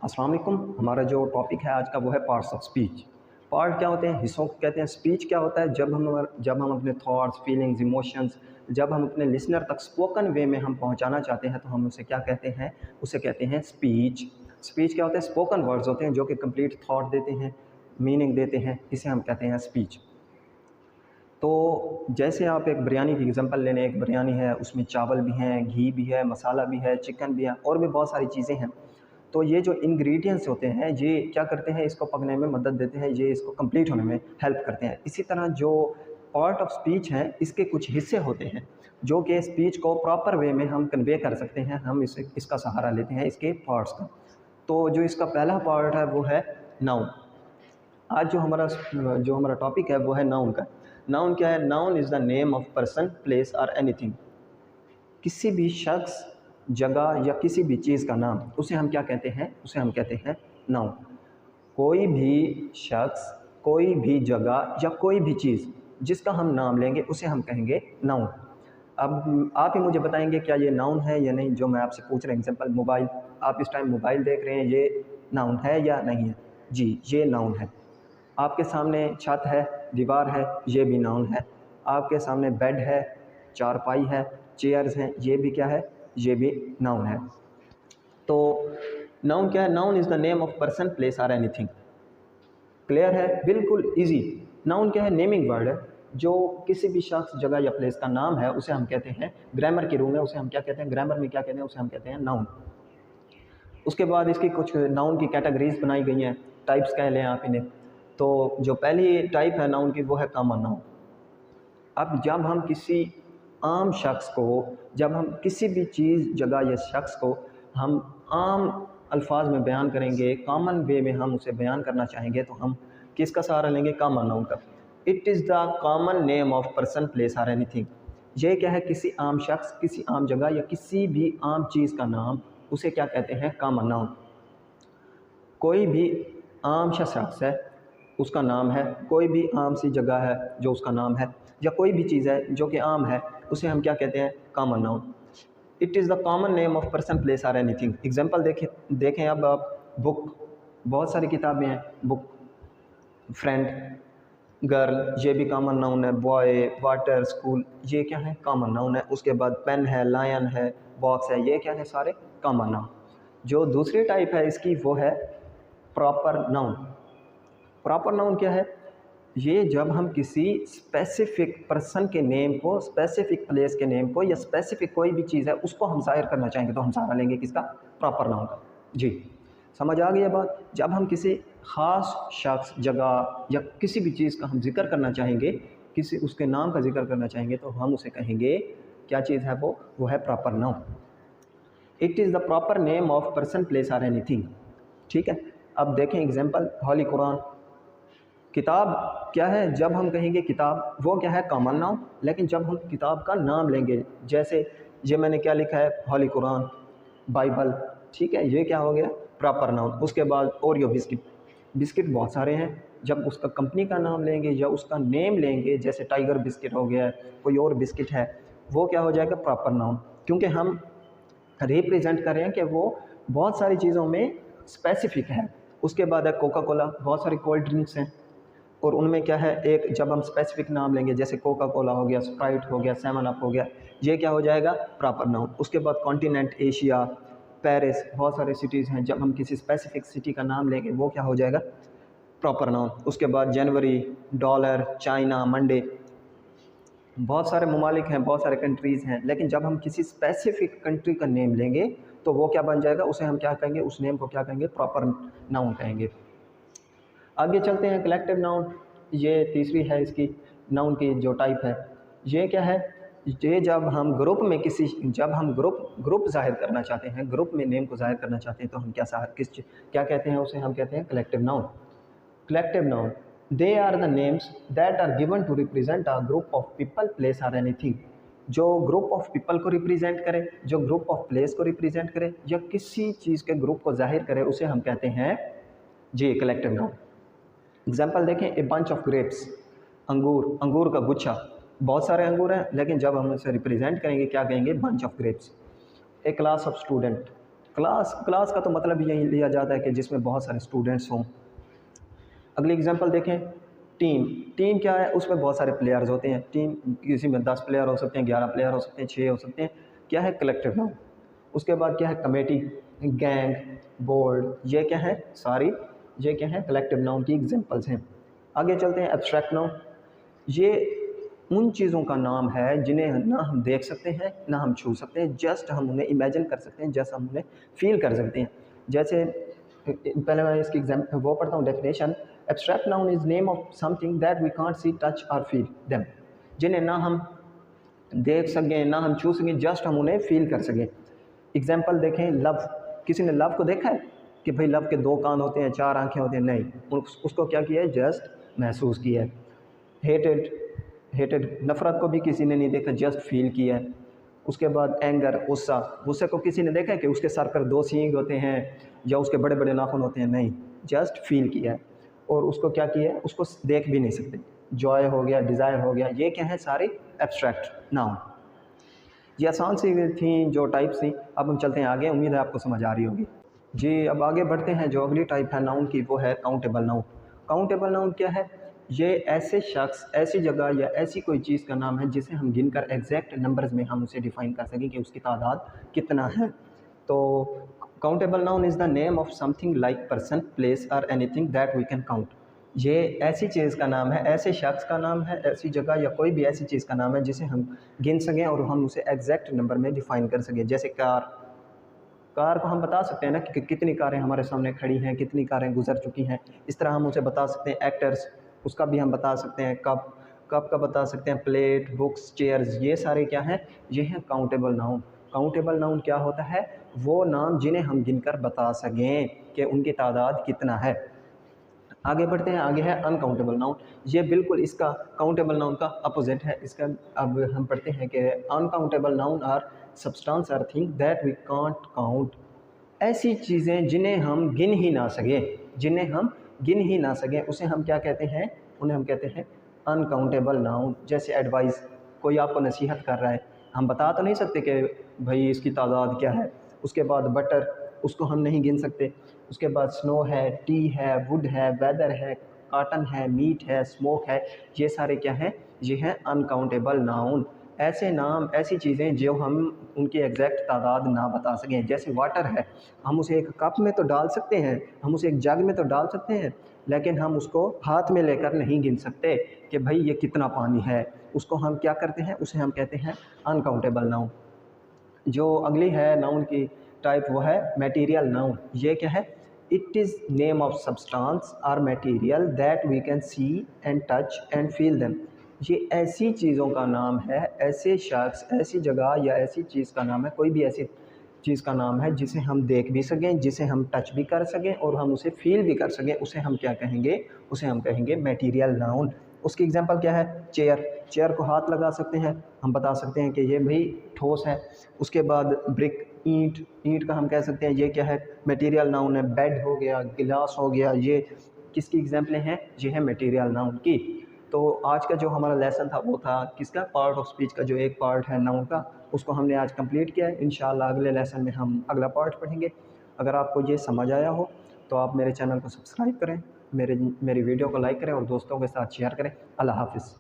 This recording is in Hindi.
अस्सलाम वालेकुम। हमारा जो टॉपिक है आज का वो है पार्ट्स ऑफ स्पीच। पार्ट क्या होते हैं? हिस्सों को कहते हैं। स्पीच क्या होता है? जब हम अपने थॉट्स, फीलिंग्स, इमोशंस जब हम अपने लिसनर तक स्पोकन वे में हम पहुंचाना चाहते हैं तो हम उसे क्या कहते हैं? उसे कहते हैं स्पीच। स्पीच क्या होता है? स्पोकन वर्ड्स होते हैं जो कि कंप्लीट थॉट देते हैं, मीनिंग देते हैं, इसे हम कहते हैं स्पीच। तो जैसे आप एक बिरयानी की एग्जांपल ले लें, एक बिरयानी है, उसमें चावल भी हैं, घी भी है, मसाला भी है, चिकन भी है और भी बहुत सारी चीज़ें हैं। तो ये जो इंग्रेडिएंट्स होते हैं ये क्या करते हैं? इसको पकने में मदद देते हैं, ये इसको कंप्लीट होने में हेल्प करते हैं। इसी तरह जो पार्ट ऑफ स्पीच है इसके कुछ हिस्से होते हैं जो कि स्पीच को प्रॉपर वे में हम कन्वे कर सकते हैं। हम इसका सहारा लेते हैं इसके पार्ट्स का। तो जो इसका पहला पार्ट है वो है नाउन। आज जो हमारा टॉपिक है वो है नाउन का। नाउन क्या है? Noun is the name of person, place और एनीथिंग। किसी भी शख्स, जगह या किसी भी चीज़ का नाम, उसे हम क्या कहते हैं? उसे हम कहते हैं नाउन। कोई भी शख्स, कोई भी जगह या कोई भी चीज़ जिसका हम नाम लेंगे उसे हम कहेंगे नाउन। अब आप ही मुझे बताएंगे क्या ये नाउन है या नहीं। जो मैं आपसे पूछ रहा हूँ, एग्जांपल मोबाइल, आप इस टाइम मोबाइल देख रहे हैं, ये नाउन है या नहीं है? जी, ये नाउन है। आपके सामने छत है, दीवार है, ये भी नाउन है। आपके सामने बेड है, चारपाई है, चेयर्स हैं, ये भी क्या है? ये भी नाउन है। तो नाउन क्या है? Noun is the name of person, place और एनीथिंग। क्लियर है? बिल्कुल इजी। नाउन क्या है? नेमिंग वर्ड है जो किसी भी शख्स, जगह या प्लेस का नाम है उसे हम कहते हैं। ग्रामर के रूम में उसे हम क्या कहते हैं? ग्रामर में क्या कहते हैं? उसे हम कहते हैं नाउन। उसके बाद इसकी कुछ नाउन की कैटेगरीज बनाई गई हैं, टाइप्स कह लें आप इन्हें। तो जो पहली टाइप है नाउन की वो है कॉमन नाउन। अब जब हम किसी आम शख्स को, जब हम किसी भी चीज़, जगह या शख्स को हम आम अल्फाज में बयान करेंगे, कॉमन वे में हम उसे बयान करना चाहेंगे तो हम किसका सहारा लेंगे? कॉमन नाउन का। It is the common name of person, place और एनीथिंग। ये क्या है? किसी आम शख्स, किसी आम जगह या किसी भी आम चीज़ का नाम, उसे क्या कहते हैं? Common noun. कोई भी आम सा शख्स है, उसका नाम है। कोई भी आम सी जगह है जो उसका नाम है, या कोई भी चीज़ है जो कि आम है, उसे हम क्या कहते हैं? Common noun. It is the common name of person, place और एनीथिंग। एग्जांपल देखें अब आप। बुक, बहुत सारी किताबें हैं। बुक, फ्रेंड, गर्ल, ये भी कॉमन नाउन है। बॉय, वाटर, स्कूल, ये क्या है? कॉमन नाउन है। उसके बाद पेन है, लायन है, बॉक्स है, ये क्या है? सारे कॉमन नाउन। जो दूसरी टाइप है इसकी वो है प्रॉपर नाउन। प्रॉपर नाउन क्या है? ये जब हम किसी स्पेसिफिक पर्सन के नेम को, स्पेसिफिक प्लेस के नेम को या स्पेसिफिक कोई भी चीज़ है उसको हम ज़ाहिर करना चाहेंगे तो हम सहारा लेंगे किसका? प्रॉपर नाउन का। जी, समझ आ गई है बात? जब हम किसी ख़ास शख्स, जगह या किसी भी चीज़ का हम जिक्र करना चाहेंगे, किसी उसके नाम का जिक्र करना चाहेंगे तो हम उसे कहेंगे, क्या चीज़ है वो है proper noun. It is the proper name of person, place और एनीथिंग। ठीक है। अब देखें एग्जांपल, होली कुरान। किताब क्या है? जब हम कहेंगे किताब, वो क्या है? Common noun. लेकिन जब हम किताब का नाम लेंगे, जैसे ये मैंने क्या लिखा है? होली कुरान, बाइबल, ठीक है, ये क्या हो गया? Proper noun. उसके बाद ओरियो बिस्किट। बिस्किट बहुत सारे हैं, जब उसका कंपनी का नाम लेंगे या उसका नेम लेंगे, जैसे टाइगर बिस्किट हो गया, कोई और बिस्किट है, वो क्या हो जाएगा? Proper noun. क्योंकि हम रिप्रेजेंट कर रहे हैं कि वो बहुत सारी चीज़ों में स्पेसिफिक है। उसके बाद है कोका कोला। बहुत सारी कोल्ड ड्रिंक्स हैं और उनमें क्या है? एक जब हम स्पेसिफिक नाम लेंगे, जैसे कोका कोला हो गया, स्प्राइट हो गया, 7 अप हो गया, ये क्या हो जाएगा? Proper noun. उसके बाद कॉन्टिनेंट, एशिया, पेरिस, बहुत सारे सिटीज़ हैं, जब हम किसी स्पेसिफिक सिटी का नाम लेंगे वो क्या हो जाएगा? Proper noun. उसके बाद जनवरी, डॉलर, चाइना, मंडे, बहुत सारे ममालिक हैं, बहुत सारे कंट्रीज़ हैं, लेकिन जब हम किसी स्पेसिफिक कंट्री का नेम लेंगे तो वो क्या बन जाएगा? उसे हम क्या कहेंगे? उस नेम को क्या कहेंगे? प्रॉपर नाउन कहेंगे। आगे चलते हैं, कलेक्टिव नाउन। ये तीसरी है इसकी नाउन की जो टाइप है। ये क्या है? ये जब हम ग्रुप में जब हम ग्रुप जाहिर करना चाहते हैं, ग्रुप में नेम को जाहिर करना चाहते हैं तो हम क्या कहते हैं? उसे हम कहते हैं collective noun. Collective noun, they are the names that are given to represent a group of people, place और एनीथिंग। जो ग्रुप ऑफ पीपल को रिप्रेजेंट करे, जो ग्रुप ऑफ प्लेस को रिप्रेजेंट करे, या किसी चीज़ के ग्रुप को जाहिर करे, उसे हम कहते हैं जी कलेक्टिव नाउन। एग्जाम्पल देखें, ए बंच ऑफ ग्रेप्स, अंगूर, अंगूर का गुच्छा। बहुत सारे अंगूर हैं, लेकिन जब हम उसे रिप्रेजेंट करेंगे क्या कहेंगे? Bunch of grapes. A class of student, class का तो मतलब यही लिया जाता है कि जिसमें बहुत सारे स्टूडेंट्स हों। अगली एग्जांपल देखें, टीम क्या है, उसमें बहुत सारे प्लेयर्स होते हैं। टीम किसी में 10 प्लेयर हो सकते हैं, 11 प्लेयर हो सकते हैं, 6 हो सकते हैं, क्या है कलेक्टिव नाउन। उसके बाद क्या है कमेटी, गैंग, बोर्ड, ये क्या है सारी, ये क्या है कलेक्टिव नाउन की एग्जांपल्स हैं। आगे चलते हैं एब्स्ट्रैक्ट नाउन। ये उन चीज़ों का नाम है जिन्हें ना हम देख सकते हैं ना हम छू सकते हैं, जस्ट हम उन्हें इमेजिन कर सकते हैं, जस्ट हम उन्हें फील कर सकते हैं। जैसे पहले मैं इसकी एग्जाम्पल वो पढ़ता हूँ definition. Abstract noun is name of something that we can't see, touch और फील देम। जिन्हें ना हम देख सकें ना हम छू सकें, जस्ट हम उन्हें फील कर सकें। एग्जाम्पल देखें, लव। किसी ने लव को देखा है कि भाई लव के 2 कान होते हैं, 4 आंखें होती हैं? नहीं, उसको क्या किया है, जस्ट महसूस किया है। हेटेड, नफ़रत को भी किसी ने नहीं देखा, जस्ट फील किया है। उसके बाद एंगर, गुस्सा, गुस्से को किसी ने देखा है कि उसके सर पर 2 सींग होते हैं या उसके बड़े बड़े नाखून होते हैं? नहीं, जस्ट फील किया है। और उसको क्या किया है, उसको देख भी नहीं सकते। जॉय हो गया, डिज़ायर हो गया, ये क्या है सारे एब्स्ट्रैक्ट नाउन। ये आसान सी थी जो टाइप थी। अब हम चलते हैं आगे, उम्मीद है आपको समझ आ रही होगी। जी, अब आगे बढ़ते हैं। जो अगली टाइप है नाउन की वो है काउंटेबल नाउन। काउंटेबल नाउन क्या है, ये ऐसे शख्स, ऐसी जगह या ऐसी कोई चीज़ का नाम है जिसे हम गिनकर एग्जैक्ट नंबर्स में हम उसे डिफ़ाइन कर सकें कि उसकी तादाद कितना है। तो countable noun is the name of something like person, place और anything that we can count. ये ऐसी चीज़ का नाम है, ऐसे शख्स का नाम है, ऐसी जगह या कोई भी ऐसी चीज़ का नाम है जिसे हम गिन सकें और हम उसे एग्जैक्ट नंबर में डिफ़ाइन कर सकें। जैसे कार को हम बता सकते हैं ना कि कितनी कारें हमारे सामने खड़ी हैं, कितनी कारें गुजर चुकी हैं। इस तरह हम उसे बता सकते हैं। एक्टर्स, उसका भी हम बता सकते हैं। कप का बता सकते हैं। प्लेट, बुक्स, चेयर्स, ये सारे क्या हैं, ये हैं काउंटेबल नाउन। काउंटेबल नाउन क्या होता है, वो नाम जिन्हें हम गिनकर बता सकें कि उनकी तादाद कितना है। आगे बढ़ते हैं, आगे है अनकाउंटेबल नाउन। ये बिल्कुल इसका काउंटेबल नाउन का अपोजिट है। इसका अब हम पढ़ते हैं कि uncountable noun are substance are thing that we can't count. ऐसी चीज़ें जिन्हें हम गिन ही ना सकें, जिन्हें हम गिन ही ना सकें, उसे हम क्या कहते हैं, उन्हें हम कहते हैं अनकाउंटेबल नाउन। जैसे एडवाइस, कोई आपको नसीहत कर रहा है, हम बता तो नहीं सकते कि भाई इसकी तादाद क्या है। उसके बाद बटर, उसको हम नहीं गिन सकते। उसके बाद स्नो है, टी है, वुड है, वेदर है, काटन है, मीट है, स्मोक है, ये सारे क्या हैं, ये हैं अनकाउंटेबल नाउन। ऐसे नाम, ऐसी चीज़ें जो हम उनकी एग्जैक्ट तादाद ना बता सकें। जैसे वाटर है, हम उसे एक कप में तो डाल सकते हैं, हम उसे एक जग में तो डाल सकते हैं, लेकिन हम उसको हाथ में लेकर नहीं गिन सकते कि भाई ये कितना पानी है। उसको हम क्या करते हैं, उसे हम कहते हैं अनकाउंटेबल नाउन। जो अगली है नाउन की टाइप वो है मटेरियल नाउन। ये क्या है, it is name of substance और material that we can see and touch and feel them. ये ऐसी चीज़ों का नाम है, ऐसे शख्स, ऐसी जगह या ऐसी चीज़ का नाम है, कोई भी ऐसी चीज़ का नाम है जिसे हम देख भी सकें, जिसे हम टच भी कर सकें और हम उसे फील भी कर सकें। उसे हम क्या कहेंगे, उसे हम कहेंगे मटेरियल नाउन। उसकी एग्जांपल क्या है, चेयर को हाथ लगा सकते हैं, हम बता सकते हैं कि ये भाई ठोस है। उसके बाद ब्रिक, ईंट का हम कह सकते हैं ये क्या है, मटेरियल नाउन है। बेड हो गया, गिलास हो गया, ये किसकी एग्जांपलें हैं, ये है मटेरियल नाउन की। तो आज का जो हमारा लेसन था वो था किसका, पार्ट ऑफ स्पीच का जो एक पार्ट है नाउन का, उसको हमने आज कंप्लीट किया है। इंशाल्लाह अगले लेसन में हम अगला पार्ट पढ़ेंगे। अगर आपको ये समझ आया हो तो आप मेरे चैनल को सब्सक्राइब करें, मेरी वीडियो को लाइक करें और दोस्तों के साथ शेयर करें। अल्लाह हाफ़िज़।